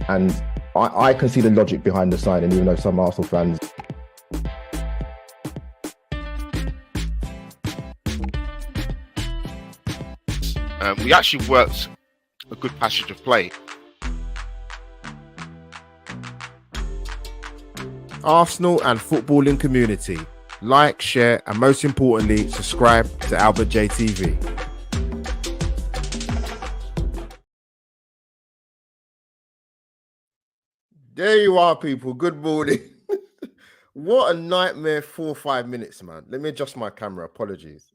And I can see the logic behind the signing, even though some Arsenal fans. We actually worked a good passage of play. Arsenal and footballing community. Like, share, and most importantly, subscribe to Albert J TV. There you are, people. Good morning. What a nightmare 4 or 5 minutes, man. Let me adjust my camera. Apologies.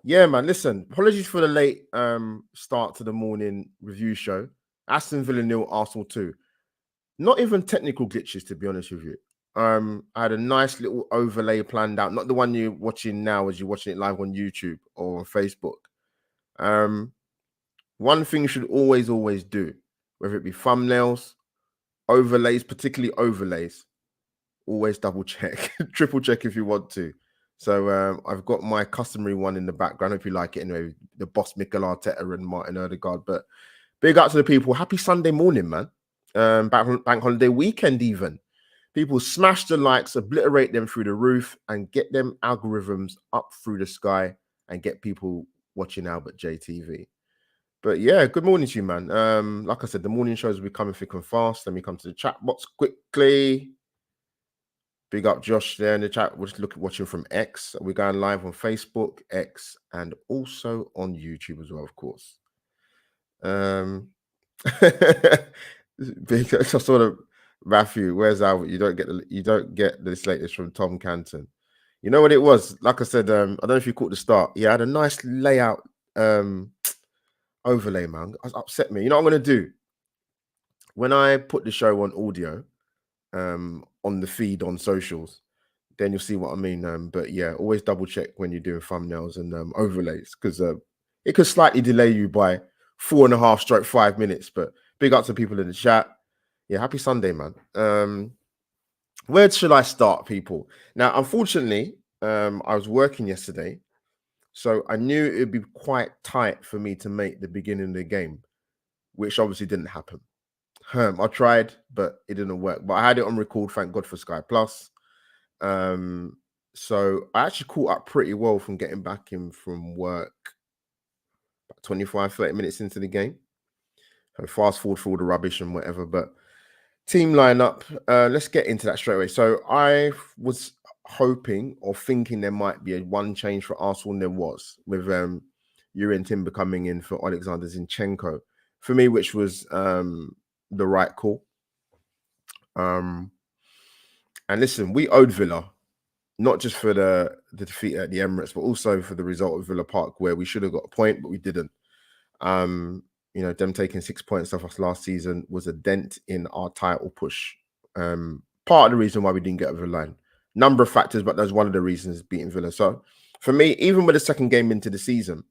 Yeah, man. Listen, apologies for the late start to the morning review show. Aston Villa 0, Arsenal 2. Not even technical glitches, to be honest with you. I had a nice little overlay planned out, not the one you're watching now as you're watching it live on YouTube or on Facebook. One thing you should always do, whether it be thumbnails, overlays, particularly overlays, always double check, triple check if you want to. So I've got my customary one in the background. Hope you like it anyway. The boss Mikel Arteta and Martin Odegaard. But big up to the people. Happy Sunday morning, man. Bank holiday weekend even. People smash the likes, obliterate them through the roof, and get them algorithms up through the sky and get people watching Albert J TV. But yeah, good morning to you, man. Like I said, the morning shows will be coming thick and fast. Let me come to the chat box quickly. Big up Josh there in the chat. We're just watching from X. We're going live on Facebook, X, and also on YouTube as well, of course. Big, I sort of Matthew, where's Albert? You don't get this latest from Tom Canton. You know what it was? Like I said, I don't know if you caught the start. Yeah, I had a nice layout overlay, man. It upset me. You know what I'm gonna do? When I put the show on audio, on the feed on socials, then you'll see what I mean. But yeah, always double check when you're doing thumbnails and overlays, because it could slightly delay you by 4.5 - 5 minutes. But big up to people in the chat. Yeah, happy Sunday, man. Where should I start, people? Now, unfortunately, I was working yesterday, so I knew it would be quite tight for me to make the beginning of the game, which obviously didn't happen. I tried, but it didn't work. But I had it on record, thank God for Sky Plus. So I actually caught up pretty well from getting back in from work about 25, 30 minutes into the game. So fast forward for all the rubbish and whatever. But team lineup, let's get into that straight away. So I was hoping or thinking there might be one change for Arsenal, and there was, with Yuri Timber coming in for Alexander Zinchenko. For me, which was the right call. And listen, we owed Villa, not just for the defeat at the Emirates, but also for the result of Villa Park, where we should have got a point, but we didn't. You know, them taking 6 points off us last season was a dent in our title push. Part of the reason why we didn't get over the line. Number of factors, but that's one of the reasons beating Villa. So for me, even with the second game into the season,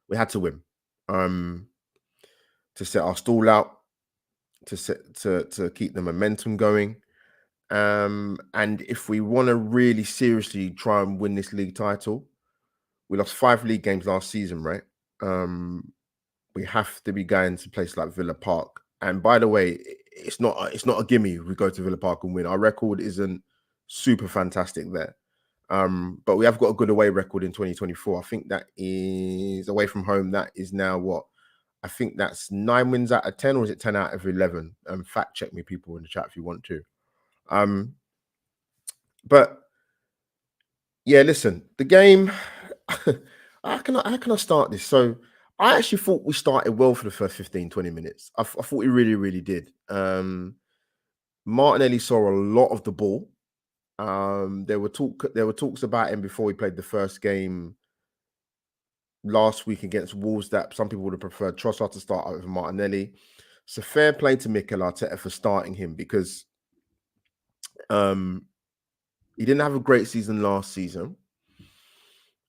we had to win. To set our stall out, to keep the momentum going. And if we want to really seriously try and win this league title, we lost 5 league games last season, right? We have to be going to a place like Villa Park. And by the way, it's not a gimme. We go to Villa Park and win. Our record isn't super fantastic there. But we have got a good away record in 2024. I think that is away from home. That is now what? I think that's 9 wins out of 10, or is it 10 out of 11? Fact check me, people in the chat, if you want to. But yeah, listen, the game. how can I start this? So I actually thought we started well for the first 15, 20 minutes. I thought we really, really did. Martinelli saw a lot of the ball. There were talks about him before we played the first game last week against Wolves that some people would have preferred Trossard to start over Martinelli. So fair play to Mikel Arteta for starting him, because he didn't have a great season last season.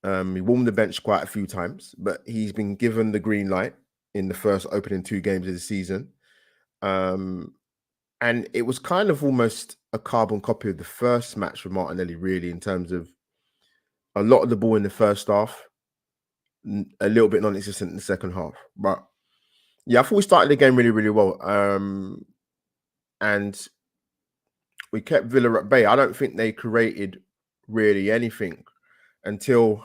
He warmed the bench quite a few times, but he's been given the green light in the first opening 2 games of the season. And it was kind of almost a carbon copy of the first match with Martinelli, really, in terms of a lot of the ball in the first half, a little bit non-existent in the second half. But yeah, I thought we started the game really, really well. And we kept Villa at bay. I don't think they created really anything until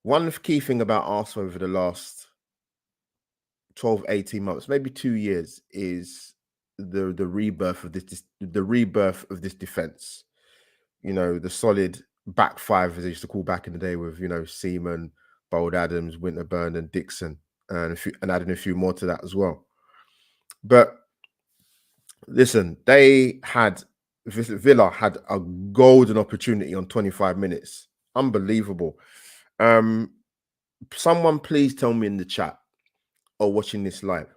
one key thing about Arsenal over the last 12, 18 months, maybe 2 years, is the rebirth of this defense. You know, the solid back five, as they used to call back in the day, with, you know, Seaman, Bold Adams, Winterburn, and Dixon, and adding a few more to that as well. But listen, Villa had a golden opportunity on 25 minutes. Unbelievable. Someone please tell me in the chat or watching this live.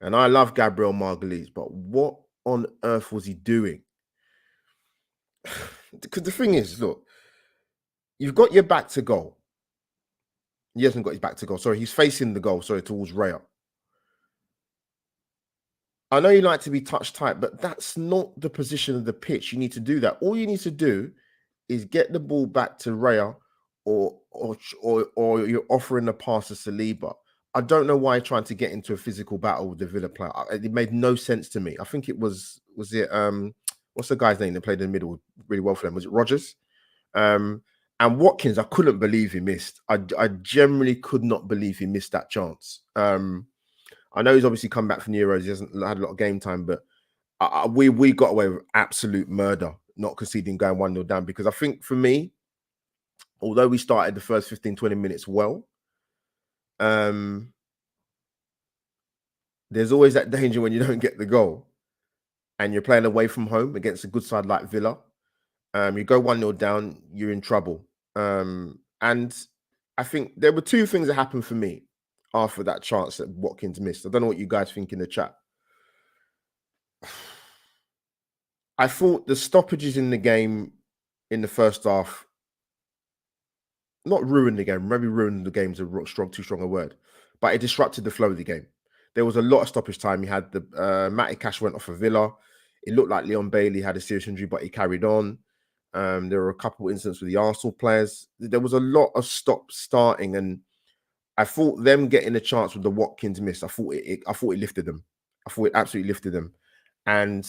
And I love Gabriel Margulies, but what on earth was he doing? Because the thing is, look, you've got your back to goal. He hasn't got his back to goal. Sorry, he's facing the goal. Sorry, towards Raya. I know you like to be touch tight, but that's not the position of the pitch. You need to do that. All you need to do is get the ball back to Raya, or you're offering a pass to Saliba. I don't know why you're trying to get into a physical battle with the Villa player. It made no sense to me. I think it was it what's the guy's name that played in the middle really well for them? Was it Rodgers? And Watkins, I couldn't believe he missed. I generally could not believe he missed that chance. I know he's obviously come back from the Euros. He hasn't had a lot of game time, but we got away with absolute murder, not conceding, going 1-0 down. Because I think for me, although we started the first 15, 20 minutes well, there's always that danger when you don't get the goal and you're playing away from home against a good side like Villa. You go 1-0 down, you're in trouble. And I think there were two things that happened for me after that chance that Watkins missed. I don't know what you guys think in the chat. I thought the stoppages in the game in the first half, not ruined the game, maybe ruined the game is too strong a word, but it disrupted the flow of the game. There was a lot of stoppage time. You had the Matty Cash went off for Villa. It looked like Leon Bailey had a serious injury, but he carried on. There were a couple of incidents with the Arsenal players. There was a lot of stop-starting, and I thought them getting a chance with the Watkins miss, I thought it lifted them. I thought it absolutely lifted them. And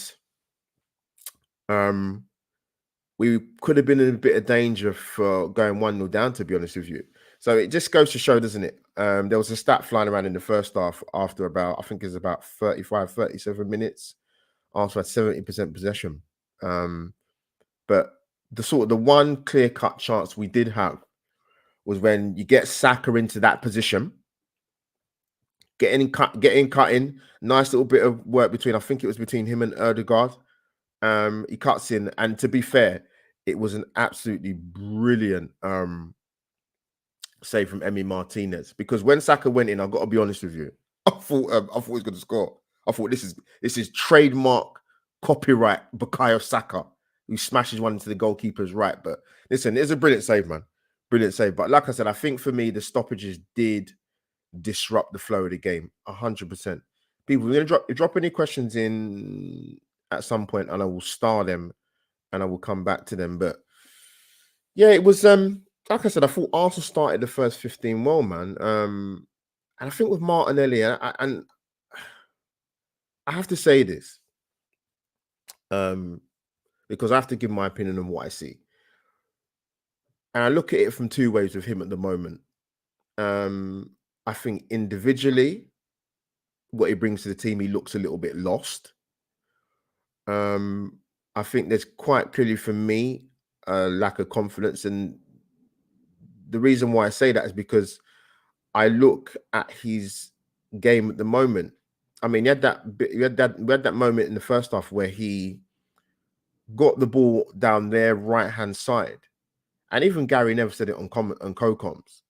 we could have been in a bit of danger for going 1-0 down, to be honest with you. So it just goes to show, doesn't it? There was a stat flying around in the first half after about, I think it's about 35, 37 minutes. Arsenal had 70% possession. But the one clear-cut chance we did have was when you get Saka into that position, getting cut in, nice little bit of work between, I think it was between him and Ødegaard. He cuts in, and to be fair, it was an absolutely brilliant save from Emi Martinez, because when Saka went in, I've got to be honest with you, I thought he was going to score. I thought this is trademark copyright Bukayo Saka, who smashes one into the goalkeeper's right. But listen, it's a brilliant save, man. Brilliant save. But like I said, I think for me, the stoppages did disrupt the flow of the game 100%. People, we're going to drop any questions in at some point, and I will star them and I will come back to them. But yeah, it was like I said, I thought Arsenal started the first 15 well, man. And I think with Martinelli, and I have to say this, because I have to give my opinion on what I see. And I look at it from two ways with him at the moment. I think individually, what he brings to the team, he looks a little bit lost. I think there's quite clearly for me a lack of confidence, and the reason why I say that is because I look at his game at the moment. I mean, we had that moment in the first half where he got the ball down their right-hand side, and even Gary Neville said it on co-coms.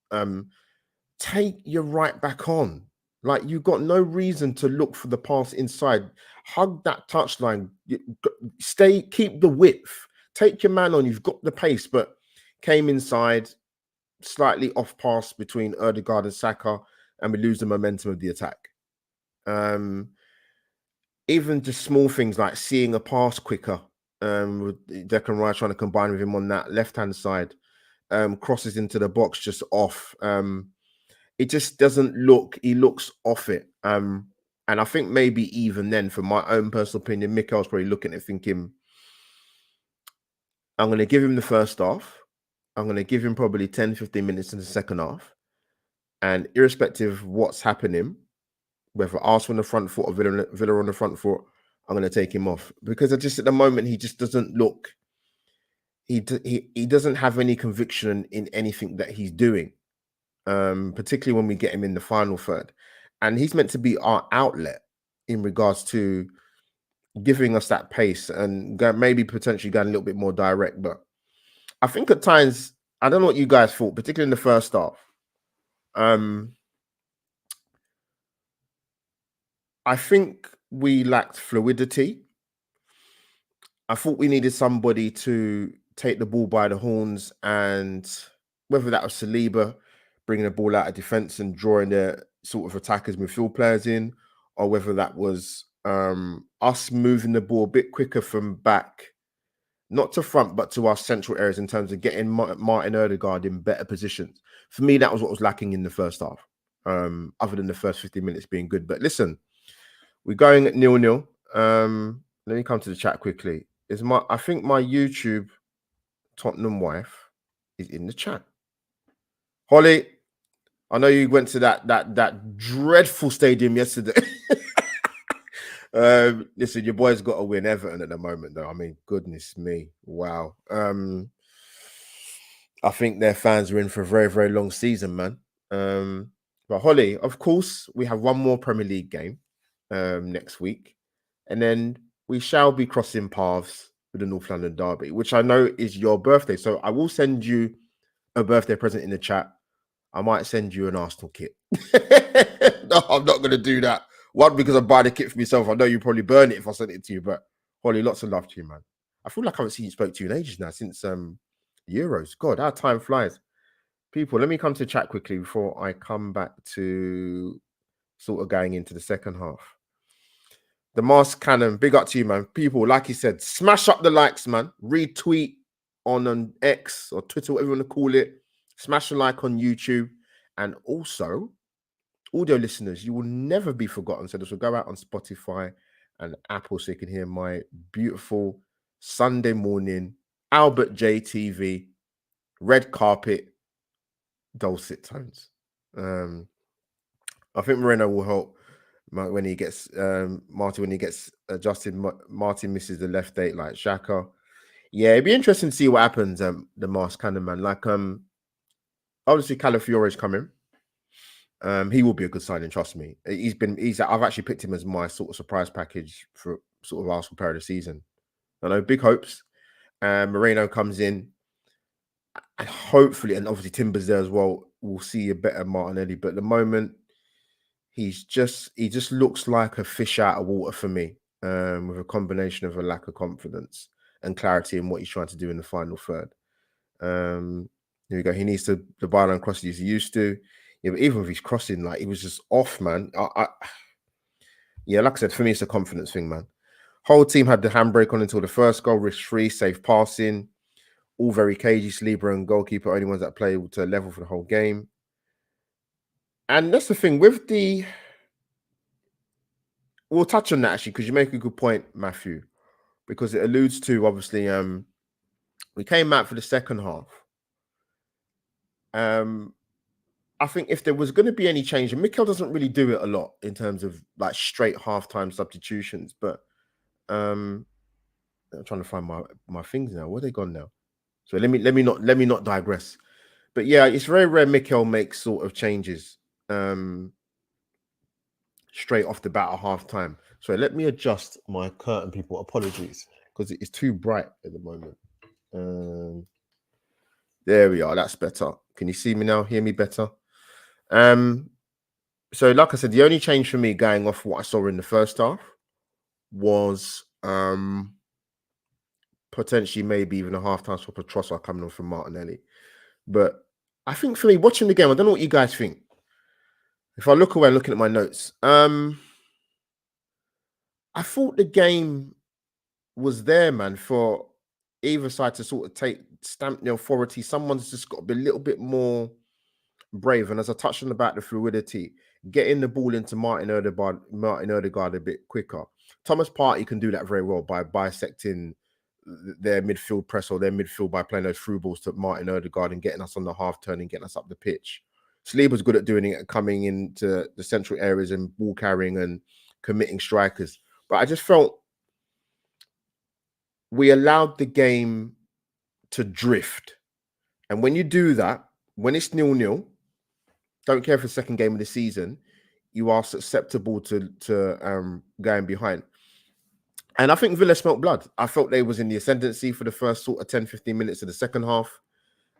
Take your right back on. Like, you've got no reason to look for the pass inside. Hug that touchline. Keep the width. Take your man on. You've got the pace, but came inside, slightly off pass between Ødegaard and Saka, and we lose the momentum of the attack. Even just small things like seeing a pass quicker, with Declan Rice trying to combine with him on that left-hand side. crosses into the box just off. It just doesn't look. He looks off it. And I think maybe even then, for my own personal opinion, Mikel's probably looking at thinking, I'm going to give him the first half. I'm going to give him probably 10, 15 minutes in the second half. And irrespective of what's happening, whether Arsenal on the front foot or Villa on the front foot, I'm going to take him off. Because just at the moment, he just doesn't look... He doesn't have any conviction in anything that he's doing, particularly when we get him in the final third. And he's meant to be our outlet in regards to giving us that pace and maybe potentially going a little bit more direct. But I think at times, I don't know what you guys thought, particularly in the first half. I think we lacked fluidity. I thought we needed somebody to take the ball by the horns, and whether that was Saliba bringing the ball out of defense and drawing the sort of attackers, midfield players in, or whether that was us moving the ball a bit quicker from back, not to front, but to our central areas in terms of getting Martin Odegaard in better positions. For me, that was what was lacking in the first half, other than the first 15 minutes being good. But listen, we're going at 0-0. Let me come to the chat quickly. I think my YouTube Tottenham wife is in the chat. Holly, I know you went to that dreadful stadium yesterday. Listen, your boy's got to win Everton at the moment, though. I mean, goodness me, wow. I think their fans are in for a very, very long season, man. But Holly, of course, we have one more Premier League game next week, and then we shall be crossing paths with the North London derby, which I know is your birthday. So I will send you a birthday present in the chat. I might send you an Arsenal kit. No, I'm not going to do that. One, because I buy the kit for myself. I know you probably burn it if I send it to you. But Holly, lots of love to you, man. I feel like I haven't seen you spoke to you in ages now, since Euros. God, how time flies. People, let me come to chat quickly before I come back to sort of going into the second half. The Mask Cannon, big up to you, man. People, like he said, smash up the likes, man. Retweet on X or Twitter, whatever you want to call it. Smash a like on YouTube. And also, audio listeners, you will never be forgotten. So this will go out on Spotify and Apple so you can hear my beautiful Sunday morning Albert J TV red carpet dulcet tones. I think Moreno will help when he gets Martin, when he gets adjusted. Martin misses the left date like Xhaka. Yeah, it'd be interesting to see what happens. The Mask Cannon, man. Like obviously Calafiore is coming. He will be a good signing, trust me. I've actually picked him as my sort of surprise package for sort of Arsenal player of the season. I know, big hopes. Moreno comes in, and hopefully, and obviously Timber's there as well. We'll see a better Martinelli, but at the moment, he just looks like a fish out of water for me, with a combination of a lack of confidence and clarity in what he's trying to do in the final third. Here we go. He needs the byline cross he's used to. Yeah, but even with his crossing, like, he was just off, man. Yeah, like I said, for me, it's a confidence thing, man. Whole team had the handbrake on until the first goal, risk-free, safe passing. All very cagey. Saliba and goalkeeper, only ones that play to level for the whole game. And that's the thing with the... We'll touch on that, actually, because you make a good point, Matthew, because it alludes to, obviously, we came out for the second half. I think if there was going to be any change, and Mikel doesn't really do it a lot in terms of like straight halftime substitutions, but I'm trying to find my things now. Where are they gone now? So let me not digress. But yeah, it's very rare Mikel makes sort of changes straight off the bat at halftime. So let me adjust my curtain, people. Apologies, because it is too bright at the moment. There we are. That's better. Can you see me now? Hear me better? So like I said, the only change for me going off what I saw in the first half was potentially maybe even a half-time swap of Trossard coming on from Martinelli. But I think for me, watching the game, I don't know what you guys think. If I look away looking at my notes, I thought the game was there, man, for either side to sort of stamp the authority. Someone's just got to be a little bit more brave. And as I touched on about the fluidity, getting the ball into Martin Odegaard a bit quicker. Thomas Partey can do that very well by bisecting their midfield press or their midfield by playing those through balls to Martin Odegaard and getting us on the half turn and getting us up the pitch. Saliba's good at doing it, coming into the central areas and ball carrying and committing strikers. But I just felt we allowed the game to drift. And when you do that, when it's 0-0, don't care for the second game of the season, you are susceptible to going behind. And I think Villa smelt blood. I felt they was in the ascendancy for the first sort of 10, 15 minutes of the second half.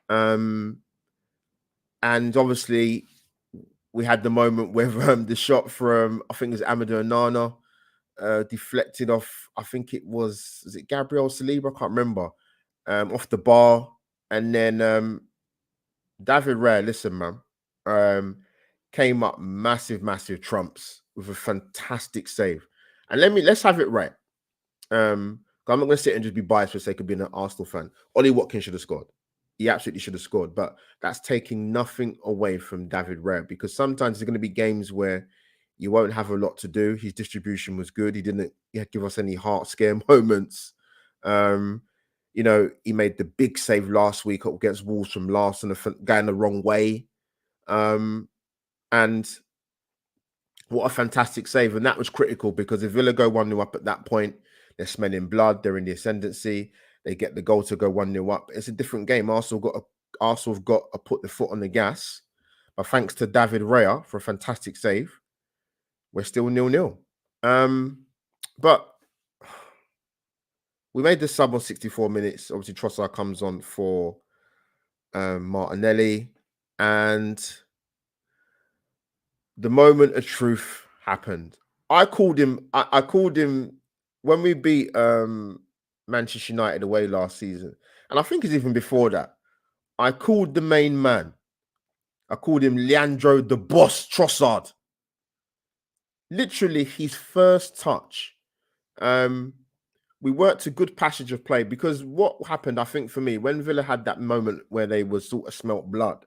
And obviously, we had the moment where the shot from, I think it was Amadou Onana, deflected off, I think it was it Gabriel Saliba? I can't remember. Off the bar. And then David Raya, listen, man, came up massive trumps with a fantastic save. And let's have it right. I'm not going to sit and just be biased for the sake of being an Arsenal fan. Ollie Watkins should have scored. He absolutely should have scored. But that's taking nothing away from David Raya, because sometimes there's going to be games where you won't have a lot to do. His distribution was good. He didn't give us any heart scare moments. You know, he made the big save last week against Wolves from last and going the wrong way. And what a fantastic save. And that was critical, because if Villa go 1-0 up at that point, they're smelling blood. They're in the ascendancy. They get the goal to go 1-0 up. It's a different game. Arsenal have got to put the foot on the gas. But thanks to David Raya for a fantastic save, we're still 0-0. But we made the sub on 64 minutes. Obviously, Trossard comes on for Martinelli. And the moment of truth happened. I called him when we beat Manchester United away last season. And I think it's even before that. I called the main man. I called him Leandro the Boss Trossard. Literally his first touch. We worked a good passage of play, because what happened, I think, for me, when Villa had that moment where they were sort of smelt blood,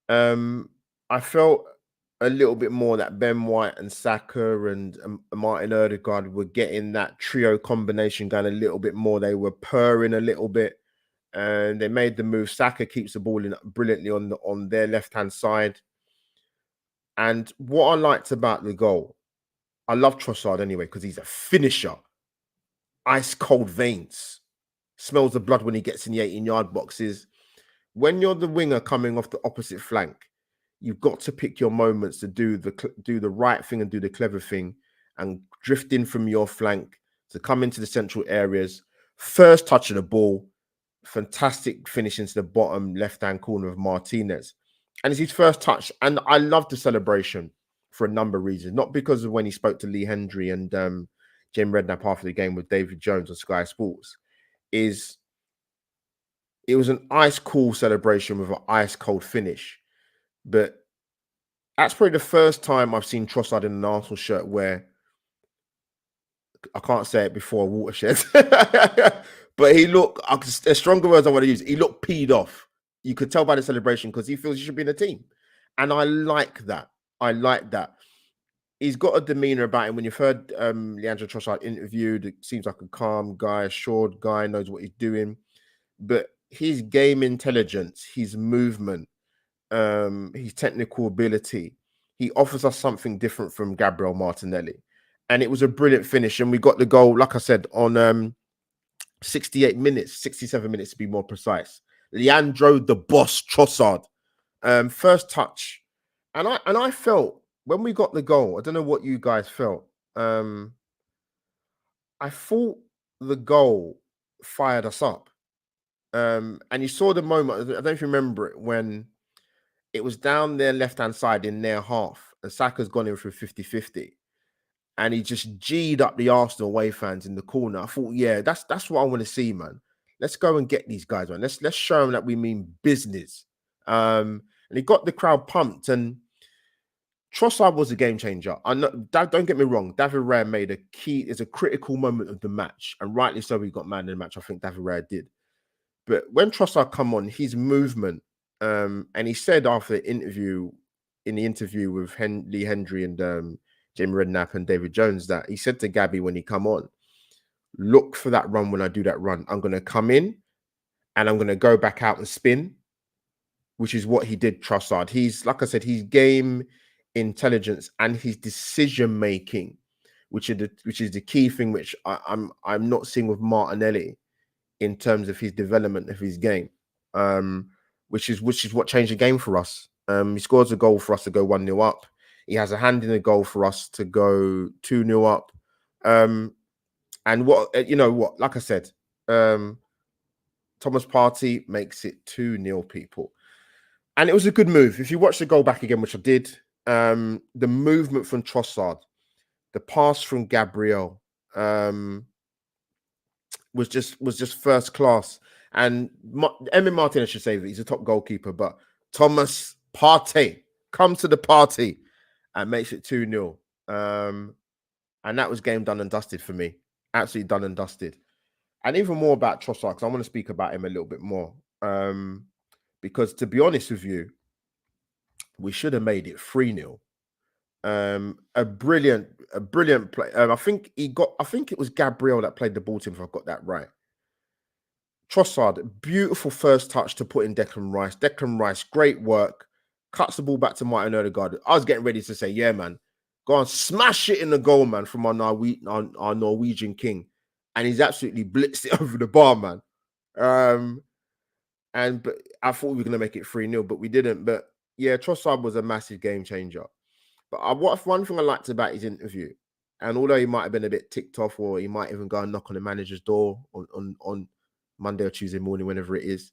I felt a little bit more that Ben White and Saka and Martin Odegaard were getting that trio combination going a little bit more. They were purring a little bit, and they made the move. Saka keeps the ball in brilliantly on their left-hand side. And what I liked about the goal, I love Trossard anyway, because he's a finisher. Ice cold veins. Smells the blood when he gets in the 18-yard boxes. When you're the winger coming off the opposite flank, you've got to pick your moments to do the right thing and do the clever thing, and drift in from your flank to come into the central areas. First touch of the ball, fantastic finish into the bottom left-hand corner of Martinez. And it's his first touch. And I love the celebration for a number of reasons. Not because of when he spoke to Lee Hendry and Jim Redknapp after the game with David Jones on Sky Sports. It was an ice-cool celebration with an ice-cold finish. But that's probably the first time I've seen Trossard in an Arsenal shirt where, I can't say it before a watershed, but he looked, there's stronger words I want to use, he looked peed off. You could tell by the celebration, because he feels he should be in a team. And I like that. He's got a demeanor about him. When you've heard Leandro Trossard interviewed, it seems like a calm guy, assured guy, knows what he's doing. But his game intelligence, his movement, his technical ability, he offers us something different from Gabriel Martinelli. And it was a brilliant finish. And we got the goal, like I said, on 68 minutes, 67 minutes to be more precise. Leandro the Boss Trossard. First touch. And I felt, when we got the goal, I don't know what you guys felt. I thought the goal fired us up. And you saw the moment, I don't know if you remember it, when it was down their left-hand side in their half, and Saka's gone in for 50-50. And he just G'd up the Arsenal away fans in the corner. I thought, yeah, that's what I want to see, man. Let's go and get these guys, man. Let's show them that we mean business. And he got the crowd pumped. And Trossard was a game changer. I know, don't get me wrong. David Raya made a critical moment of the match, and rightly so. He got man in the match. I think David Raya did. But when Trossard come on, his movement, and he said after the interview with Lee Hendry and Jamie Redknapp and David Jones, that he said to Gabby when he come on, look for that run. When I do that run, I'm going to come in and I'm going to go back out and spin, which is what he did. Trossard, he's, like I said, his game intelligence and his decision making, which is the key thing, which I'm not seeing with Martinelli in terms of his development of his game, which is what changed the game for us. He scores a goal for us to go 1-0 up. He has a hand in the goal for us to go 2-0 up. And like I said, Thomas Partey makes it 2-0, people. And it was a good move. If you watch the goal back again, which I did, the movement from Trossard, the pass from Gabriel, was just first class. And Emi Martinez should say that he's a top goalkeeper, but Thomas Partey comes to the party and makes it 2-0. And that was game done and dusted for me. Absolutely done and dusted. And even more about Trossard, because I want to speak about him a little bit more. Because to be honest with you, we should have made it 3-0. A brilliant play. I think it was Gabriel that played the ball to him, if I got that right. Trossard, beautiful first touch to put in Declan Rice. Declan Rice, great work. Cuts the ball back to Martin Odegaard. I was getting ready to say, yeah, man, go on, smash it in the goal, man, from our Norwegian king. And he's absolutely blitzed it over the bar, man. But I thought we were going to make it 3-0, but we didn't. But yeah, Trossard was a massive game changer. But one thing I liked about his interview, and although he might have been a bit ticked off, or he might even go and knock on the manager's door on Monday or Tuesday morning, whenever it is.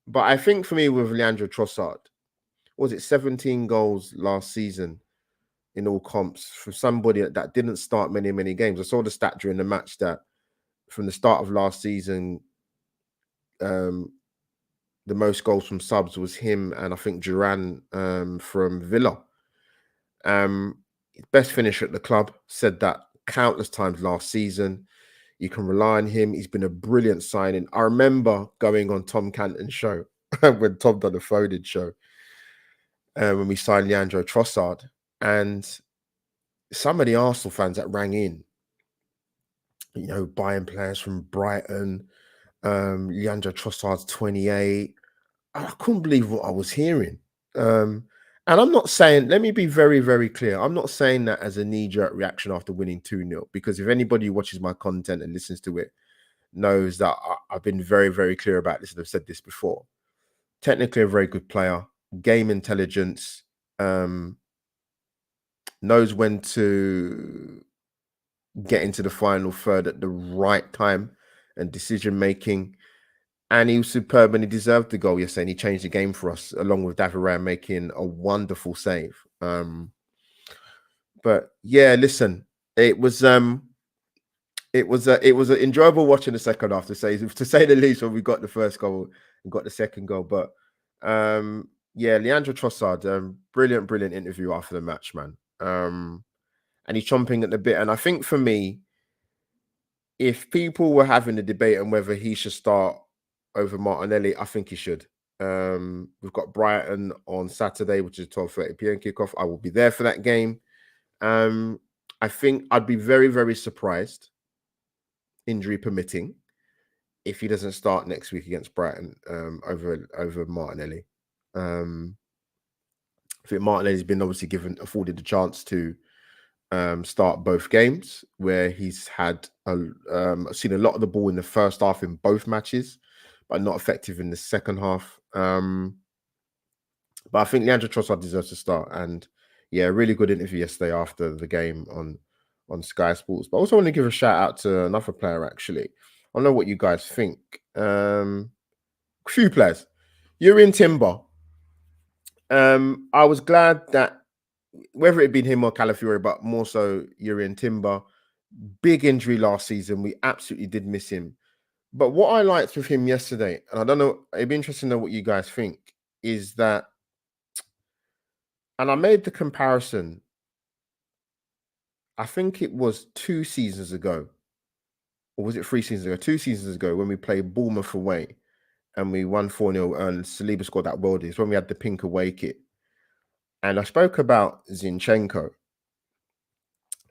But I think for me with Leandro Trossard, was it 17 goals last season in all comps for somebody that didn't start many games? I saw the stat during the match that from the start of last season, the most goals from subs was him and I think Duran from Villa. Best finisher at the club, said that countless times last season. You can rely on him. He's been a brilliant signing. I remember going on Tom Canton's show when Tom done the Foden show, when we signed Leandro Trossard, and some of the Arsenal fans that rang in, buying players from Brighton, Leandro Trossard's 28. I couldn't believe what I was hearing. And I'm not saying, let me be very, very clear. I'm not saying that as a knee-jerk reaction after winning 2-0, because if anybody who watches my content and listens to it knows that I've been very, very clear about this and I've said this before. Technically a very good player, game intelligence, knows when to get into the final third at the right time and decision-making. And he was superb and he deserved the goal yesterday. And he changed the game for us, along with David Raya making a wonderful save. But yeah, listen, it was enjoyable watching the second half, to say the least, when we got the first goal and got the second goal. But yeah, Leandro Trossard, brilliant interview after the match, man. And he's chomping at the bit. And I think for me, if people were having a debate on whether he should start over Martinelli, I think he should. We've got Brighton on Saturday, which is 12:30 p.m. kickoff. I will be there for that game. I think I'd be very, very surprised, injury permitting, if he doesn't start next week against Brighton over Martinelli. I think Martinelli's been obviously afforded the chance to start both games, where he's had seen a lot of the ball in the first half in both matches, but not effective in the second half. But I think Leandro Trossard deserves to start. And yeah, really good interview yesterday after the game on Sky Sports. But I also want to give a shout out to another player, actually. I don't know what you guys think. Few players. Jurrien Timber. I was glad that, whether it had been him or Calafiori, but more so Jurrien Timber, big injury last season. We absolutely did miss him. But what I liked with him yesterday, and I don't know, it'd be interesting to know what you guys think, is that And I made the comparison, I think it was 2 seasons ago, or was it 3 seasons ago? 2 seasons ago when we played Bournemouth away and we won 4-0 and Saliba scored that worldie. It's when we had the pink away kit. And I spoke about Zinchenko.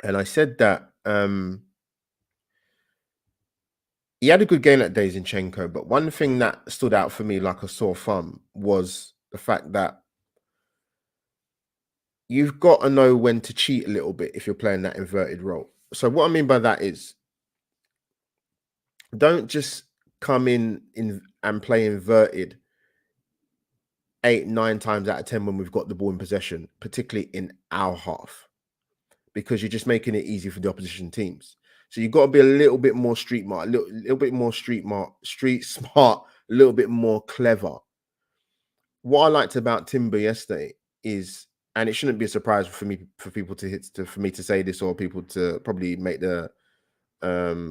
And I said that he had a good game that day, Zinchenko. But one thing that stood out for me like a sore thumb was the fact that you've got to know when to cheat a little bit if you're playing that inverted role. So what I mean by that is, don't just come in and play inverted 8-9 times out of 10 when we've got the ball in possession, particularly in our half, because you're just making it easy for the opposition teams. So you've got to be a little bit more street smart, a little bit more street smart, a little bit more clever. What I liked about Timber yesterday is, and it shouldn't be a surprise for me to say this, or people to probably make the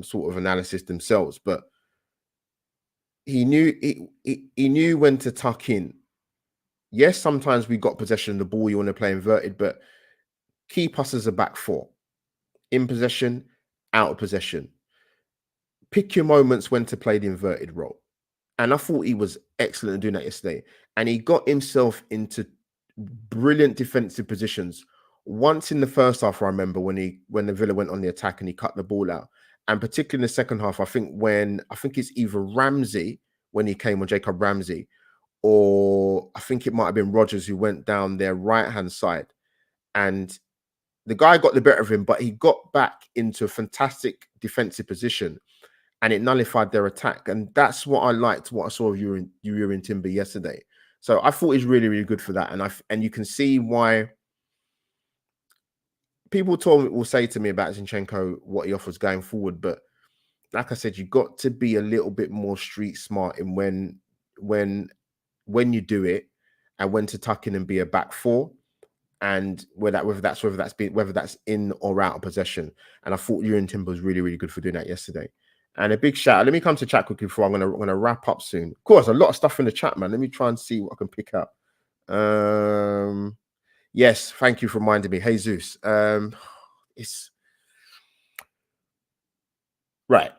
sort of analysis themselves, but he knew when to tuck in. Yes, sometimes we got possession of the ball, you want to play inverted, but keep us as a back four. In possession, out of possession. Pick your moments when to play the inverted role. And I thought he was excellent at doing that yesterday. And he got himself into brilliant defensive positions. Once in the first half, I remember when the Villa went on the attack and he cut the ball out. And particularly in the second half, I think it's either Ramsey, when he came on, Jacob Ramsey, or I think it might have been Rodgers who went down their right-hand side. And the guy got the better of him, but he got back into a fantastic defensive position and it nullified their attack. And that's what I liked, what I saw of you in Timber yesterday. So I thought he's really, really good for that. And you can see why people will say to me about Zinchenko, what he offers going forward. But like I said, you got to be a little bit more street smart in when you do it and when to tuck in and be a back four. And whether that's in or out of possession. And I thought Ewan Timber was really, really good for doing that yesterday. And a big shout out. Let me come to chat quickly before I'm gonna wrap up soon. Of course, a lot of stuff in the chat, man. Let me try and see what I can pick up. Yes, thank you for reminding me. Hey Zeus. It's right.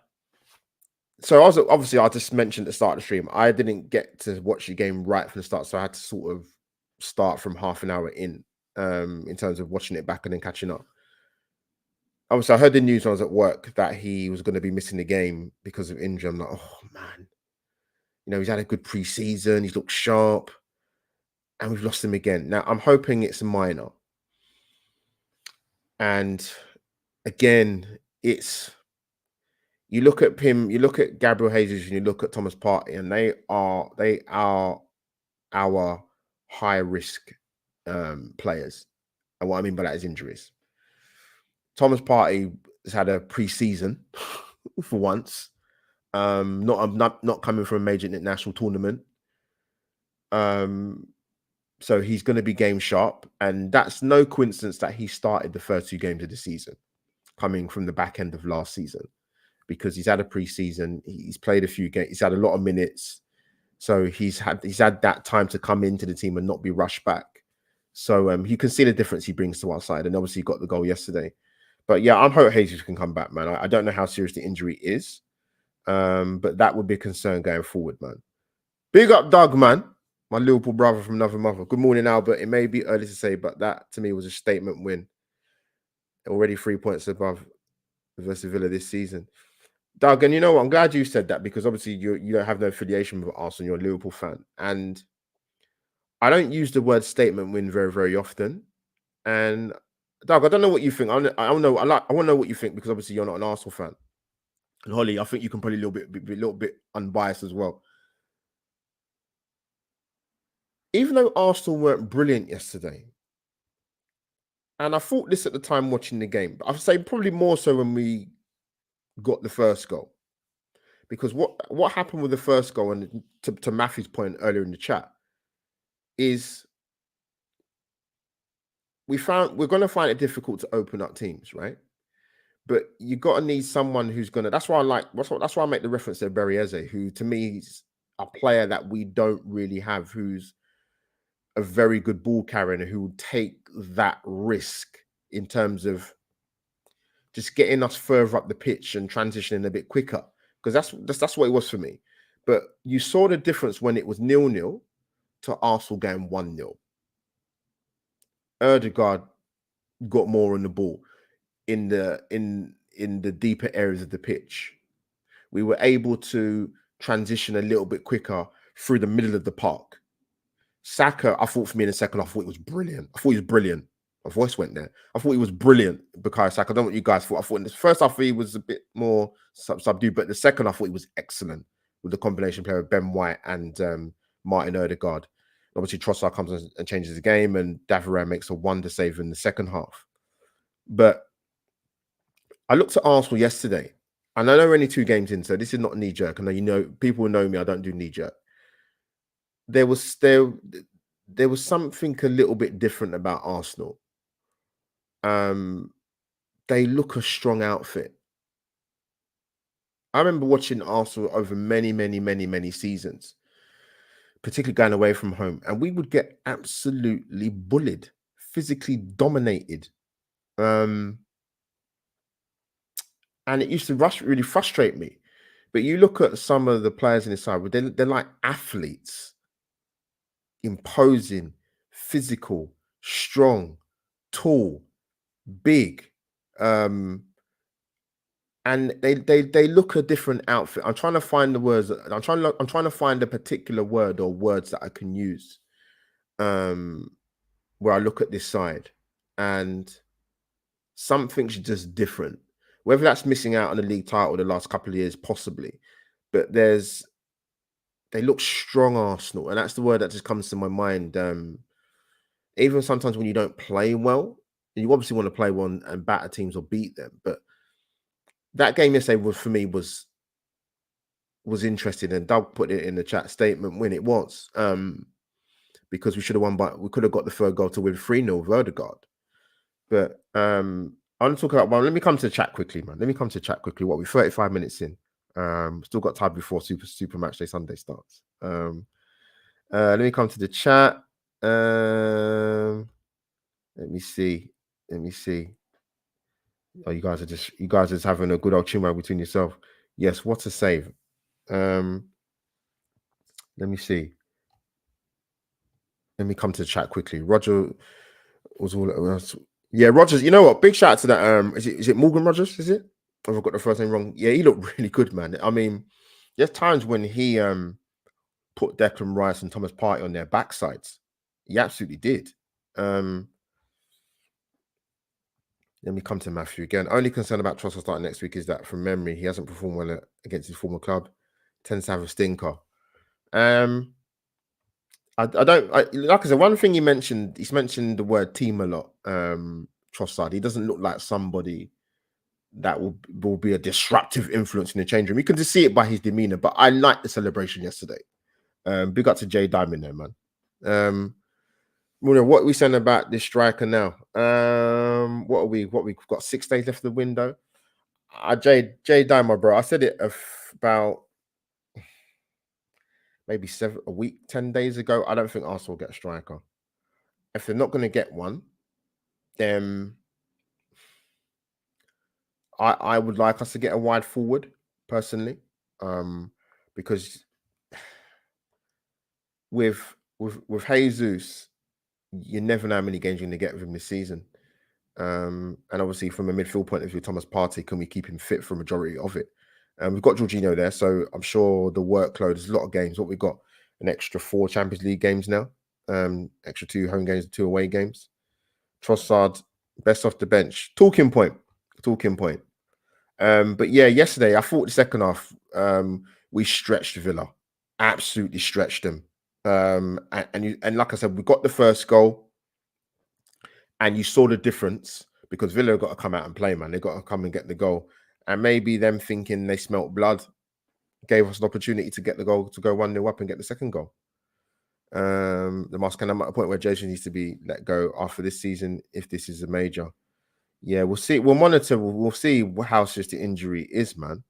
So I just mentioned at the start of the stream, I didn't get to watch the game right from the start, so I had to sort of start from half an hour in terms of watching it back and then catching up. Obviously, I heard the news when I was at work that he was going to be missing the game because of injury. I'm like, oh man, he's had a good pre-season, he's looked sharp, and we've lost him again. Now, I'm hoping it's minor. And again, you look at him, you look at Gabriel Jesus, and you look at Thomas Partey, and they are our high risk players. And what I mean by that is injuries. Thomas Partey has had a pre-season for once, not coming from a major international tournament. So he's going to be game sharp, and that's no coincidence that he started the first 2 games of the season, coming from the back end of last season, because he's had a pre-season, he's played a few games, he's had a lot of minutes, so he's had that time to come into the team and not be rushed back. So you can see the difference he brings to our side, and obviously he got the goal yesterday. But yeah, I'm hoping Jesus can come back, man. I don't know how serious the injury is, but that would be a concern going forward, man. Big up, Doug, man. My Liverpool brother from another mother. Good morning, Albert. It may be early to say, but that to me was a statement win. Already 3 points above versus Villa this season. Doug, and you know what? I'm glad you said that, because obviously you don't have no affiliation with Arsenal. You're a Liverpool fan. And I don't use the word statement win very, very often. And Doug, I don't know what you think. I want to know what you think, because obviously you're not an Arsenal fan. And Holly, I think you can probably be a little bit unbiased as well. Even though Arsenal weren't brilliant yesterday, and I thought this at the time watching the game, but I'd say probably more so when we got the first goal, because what happened with the first goal, and to Matthew's point earlier in the chat, is we're going to find it difficult to open up teams, right? But you got to need someone who's going to. That's why I make the reference to Berriese, who to me is a player that we don't really have, who's a very good ball carrier who will take that risk in terms of just getting us further up the pitch and transitioning a bit quicker, because that's what it was for me. But you saw the difference when it was 0-0 to Arsenal going 1-0. Ødegaard got more on the ball in the deeper areas of the pitch. We were able to transition a little bit quicker through the middle of the park. Saka, I thought for me in the second half, I thought he was brilliant. My voice went there. I thought he was brilliant, Bukayo Saka. I don't know what you guys thought. I thought in the first half he was a bit more subdued, but the second half I thought he was excellent with the combination player of Ben White and Martin Ødegaard. Obviously, Trossard comes and changes the game, and David makes a wonder save in the second half. But I looked at Arsenal yesterday, and I know we're only 2 games in, so this is not knee jerk. And people know me, I don't do knee jerk. There was something a little bit different about Arsenal. They look a strong outfit. I remember watching Arsenal over many seasons, particularly going away from home, and we would get absolutely bullied, physically dominated. And it used to really frustrate me. But you look at some of the players in the side, they're like athletes. Imposing, physical, strong, tall, big, and they look a different outfit. I'm trying to find the words. I'm trying to find a particular word or words that I can use, where I look at this side, and something's just different. Whether that's missing out on the league title the last couple of years, possibly, but they look strong, Arsenal, and that's the word that just comes to my mind. Even sometimes when you don't play well, you obviously want to play well and batter teams or beat them. But that game yesterday was interesting, and Doug put it in the chat statement when it was, because we should have won, but we could have got the third goal to win 3-0 with Ødegaard. But I want to talk about. Well, let me come to the chat quickly, man. Let me come to the chat quickly. What, we're 35 minutes in. Still got time before Super Match Day Sunday starts. Let me come to the chat. Let me see. Oh, you guys are just having a good old chin between yourself. Yes, what a save. Let me see. Let me come to the chat quickly. Roger was all. Yeah, Rogers. You know what? Big shout out to that. Is it Morgan Rogers? Is it? If I've got the first name wrong. Yeah, he looked really good, man. I mean, there's times when he put Declan Rice and Thomas Partey on their backsides. He absolutely did. Let me come to Matthew again. Only concern about Trossard starting next week is that from memory, he hasn't performed well against his former club. Tends to have a stinker. Like I said, one thing he's mentioned the word team a lot. Trossard. He doesn't look like somebody that will be a disruptive influence in the change room. You can just see it by his demeanor. But I liked the celebration yesterday. Big up to Jay Diamond there, man. What are we saying about this striker now? What we've got 6 days left of the window. Jay Diamond, bro. I said it about maybe 10 days ago. I don't think Arsenal will get a striker. If they're not going to get one, then I would like us to get a wide forward, personally, because with Jesus, you never know how many games you're going to get with him this season. And obviously, from a midfield point of view, Thomas Partey, can we keep him fit for a majority of it? We've got Jorginho there, so I'm sure the workload is a lot of games. What we've got, an extra 4 Champions League games now, extra 2 home games and 2 away games. Trossard, best off the bench. Talking point. But yeah, yesterday I thought the second half we stretched Villa, absolutely stretched them. And like I said, we got the first goal, and you saw the difference because Villa got to come out and play, man. They got to come and get the goal, and maybe them thinking they smelt blood gave us an opportunity to get the goal, to go 1-0 up and get the second goal. The must come at a point where Jason needs to be let go after this season if this is a major. Yeah, we'll see. We'll monitor. We'll see how serious the injury is, man.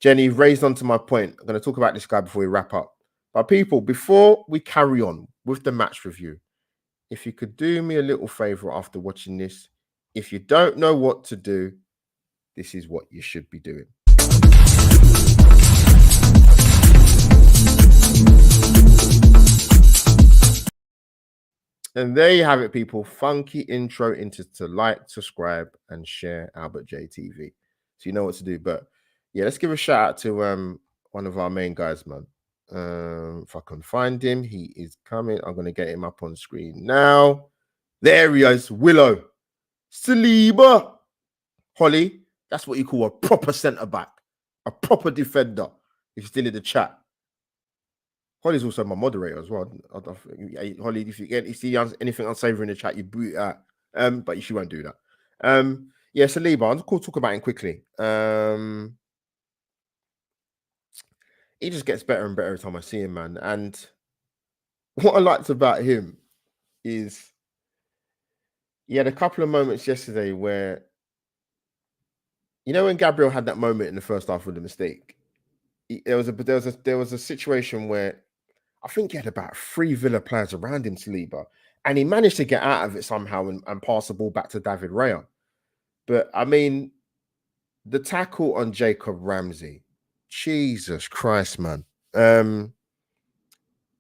Jenny raised onto my point. I'm going to talk about this guy before we wrap up. But people, before we carry on with the match review, if you could do me a little favor after watching this, if you don't know what to do, this is what you should be doing. And there you have it, people. Funky intro into to like, subscribe, and share Albert J TV. So you know what to do. But yeah, let's give a shout out to one of our main guys, man. If I can find him, he is coming. I'm gonna get him up on screen now. There he is, Willow Saliba. Holly, that's what you call a proper centre back, a proper defender. If you're still in the chat. Holly's also my moderator as well. Holly, if you see anything unsavory in the chat, you boot out. But she won't do that. Yeah, Saliba, I'm going to talk about him quickly. He just gets better and better every time I see him, man. And what I liked about him is he had a couple of moments yesterday where, you know, when Gabriel had that moment in the first half with the mistake, there was a situation where I think he had about 3 Villa players around him, Saliba, and he managed to get out of it somehow and pass the ball back to David Raya. But I mean, the tackle on Jacob Ramsey, Jesus Christ, man.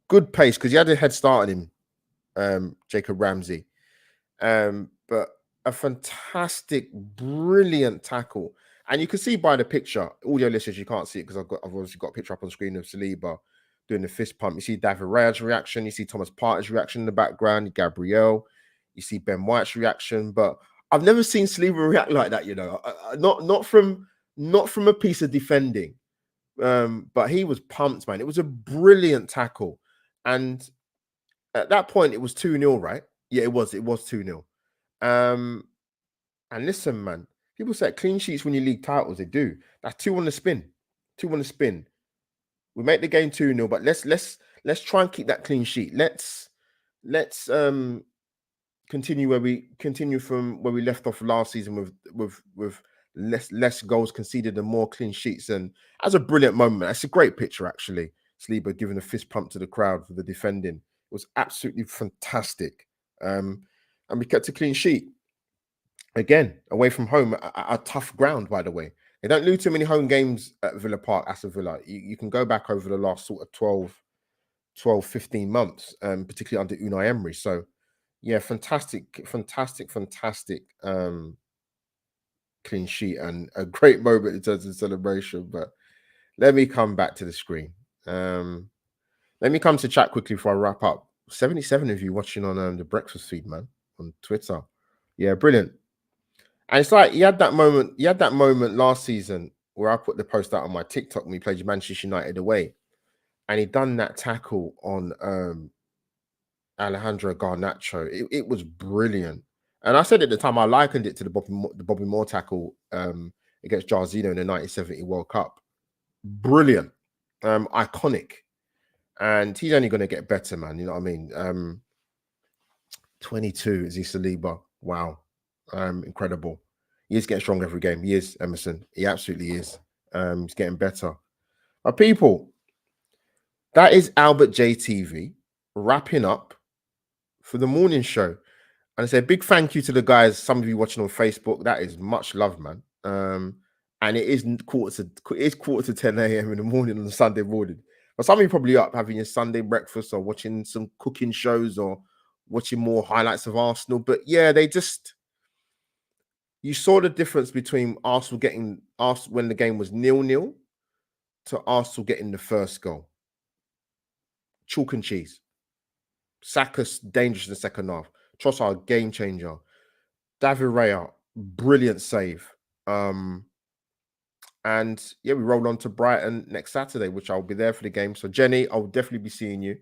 Good pace because he had a head start on him, Jacob Ramsey. But a fantastic, brilliant tackle. And you can see by the picture, audio listeners, you can't see it because I've obviously got a picture up on screen of Saliba doing the fist pump. You see David Raya's reaction. You see Thomas Partey's reaction in the background. Gabriel. You see Ben White's reaction. But I've never seen Saliba react like that. You know, not from a piece of defending. But he was pumped, man. It was a brilliant tackle, and at that point, it was 2-0, right? Yeah, it was 2-0. And listen, man. People say clean sheets win you league titles. They do. That's 2 on the spin. 2 on the spin. We make the game 2-0, but let's try and keep that clean sheet. Let's continue from where we left off last season with less goals conceded and more clean sheets. And that's a brilliant moment. That's a great picture, actually. Saliba giving a fist pump to the crowd for the defending. It was absolutely fantastic. And we kept a clean sheet. Again, away from home, a tough ground, by the way. They don't lose too many home games at Villa Park, Aston Villa. You can go back over the last sort of 12, 15 months, particularly under Unai Emery. So, yeah, fantastic clean sheet and a great moment in terms of celebration. But let me come back to the screen. Let me come to chat quickly before I wrap up. 77 of you watching on the breakfast feed, man, on Twitter. Yeah, brilliant. And it's like you had that moment last season where I put the post out on my TikTok when we played Manchester United away, and he done that tackle on Alejandro Garnacho. It was brilliant. And I said at the time I likened it to the Bobby Moore tackle against Jairzinho in the 1970 World Cup. Brilliant, iconic, and he's only going to get better, man. You know what I mean? 22 is he, Saliba? Wow. Incredible. He is getting stronger every game. He is, Emerson. He absolutely is. He's getting better. People, that is Albert J TV wrapping up for the morning show. And I say a big thank you to the guys, some of you watching on Facebook. That is much love, man. And it is quarter to 10 a.m. in the morning on a Sunday morning. But some of you probably up having your Sunday breakfast or watching some cooking shows or watching more highlights of Arsenal. But yeah, you saw the difference between Arsenal when the game was 0-0 to Arsenal getting the first goal. Chalk and cheese. Saka's dangerous in the second half. Trossard, game changer. David Raya, brilliant save. And yeah, we roll on to Brighton next Saturday, which I'll be there for the game. So Jenny, I'll definitely be seeing you.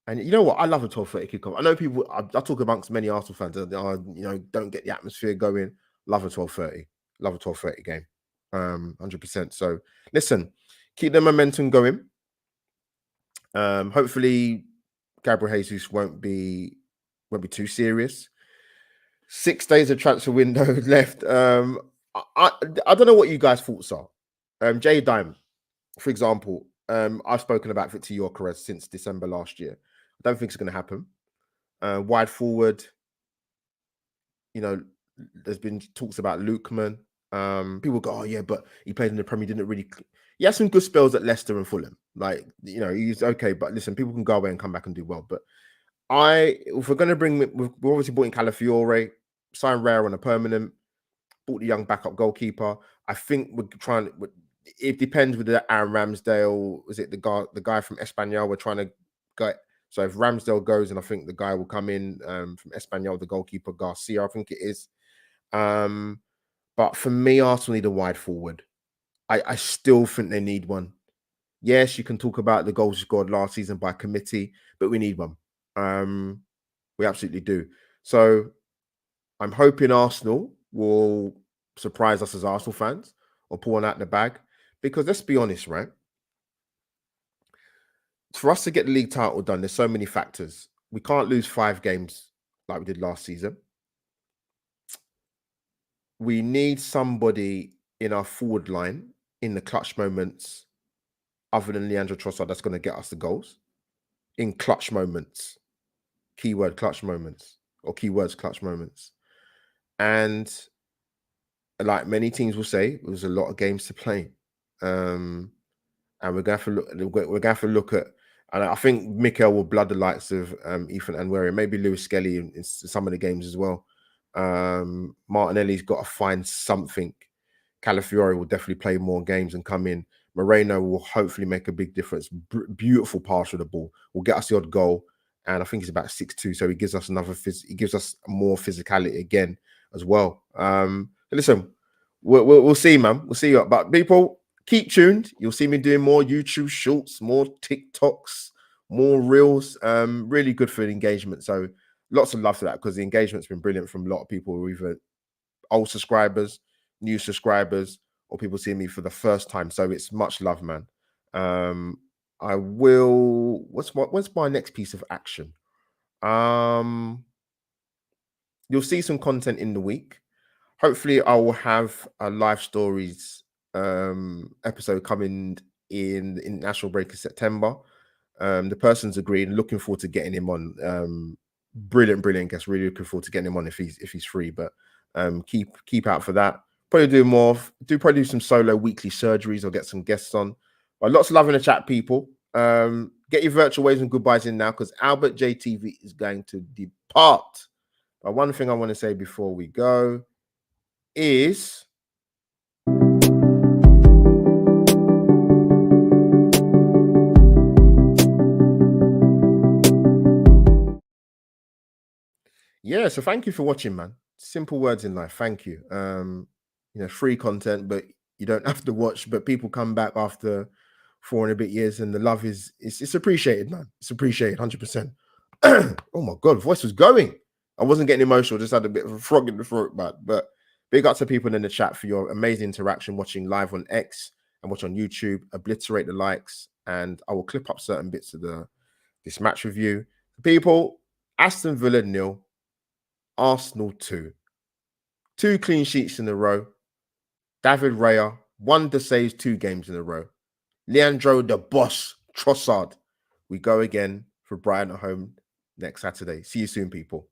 And you know what? I love a 12:30 kickoff. I know people. I talk amongst many Arsenal fans that don't get the atmosphere going. Love a 12:30. Love a 12:30 game. 100%. So listen, keep the momentum going. Hopefully, Gabriel Jesus won't be too serious. 6 days of transfer window left. I don't know what you guys' thoughts are. Jay Dime, for example, I've spoken about Victor Gyökeres since December last year. I don't think it's going to happen. Wide forward, there's been talks about Lookman. People go, oh yeah, but he played in the Premier, didn't really. He had some good spells at Leicester and Fulham. Like, he's okay, but listen, people can go away and come back and do well. But if we're going to we've obviously bought in Calafiore, signed Rare on a permanent, bought the young backup goalkeeper. I think we're trying. It depends with Aaron Ramsdale. Is it the guy from Espanyol? We're trying to get. So if Ramsdale goes, and I think the guy will come in from Espanyol, the goalkeeper Garcia, I think it is. But for me, Arsenal need a wide forward. I still think they need one. Yes, you can talk about the goals scored last season by committee, but we need one. We absolutely do. So I'm hoping Arsenal will surprise us as Arsenal fans or pull one out the bag. Because let's be honest, right? For us to get the league title done, there's so many factors. We can't lose 5 games like we did last season. We need somebody in our forward line in the clutch moments, other than Leandro Trossard, that's going to get us the goals. In clutch moments. Keyword clutch moments. Or keywords clutch moments. And like many teams will say, there's a lot of games to play. And we're going to have to look at, and I think Mikel will blood the likes of Ethan Nwaneri, maybe Lewis Skelly in some of the games as well. Martinelli's got to find something. Calafiore will definitely play more games and come in. Moreno will hopefully make a big difference. Beautiful pass with the ball. Will get us the odd goal. And I think he's about 6'2", so he gives us he gives us more physicality again as well. Listen, we'll see, man. We'll see. But people, keep tuned. You'll see me doing more YouTube shorts, more TikToks, more reels. Really good for the engagement. So lots of love for that, because the engagement's been brilliant from a lot of people who are either old subscribers, new subscribers, or people seeing me for the first time. So it's much love, man. I will. What's my next piece of action? You'll see some content in the week. Hopefully, I will have a live stories episode coming in the international break in September. The person's agreed. Looking forward to getting him on. Brilliant guest. Really looking forward to getting him on if he's free. But keep out for that. Probably do some solo weekly surgeries or get some guests on. But lots of love in the chat, people. Get your virtual waves and goodbyes in now, because Albert JTV is going to depart. But one thing I want to say before we go is so thank you for watching, man. Simple words in life. Thank you. Free content, but you don't have to watch. But people come back after 4 and a bit years, and the love it's appreciated, man. It's appreciated 100%. Oh my god, voice was going. I wasn't getting emotional, just had a bit of a frog in the throat, man. But big up to people in the chat for your amazing interaction, watching live on X and watch on YouTube. Obliterate the likes, and I will clip up certain bits of this match review. People, Aston Villa 0, Arsenal 2. 2 clean sheets in a row. David Raya, 1 to saves 2 games in a row. Leandro, the boss, Trossard. We go again for Brighton at home next Saturday. See you soon, people.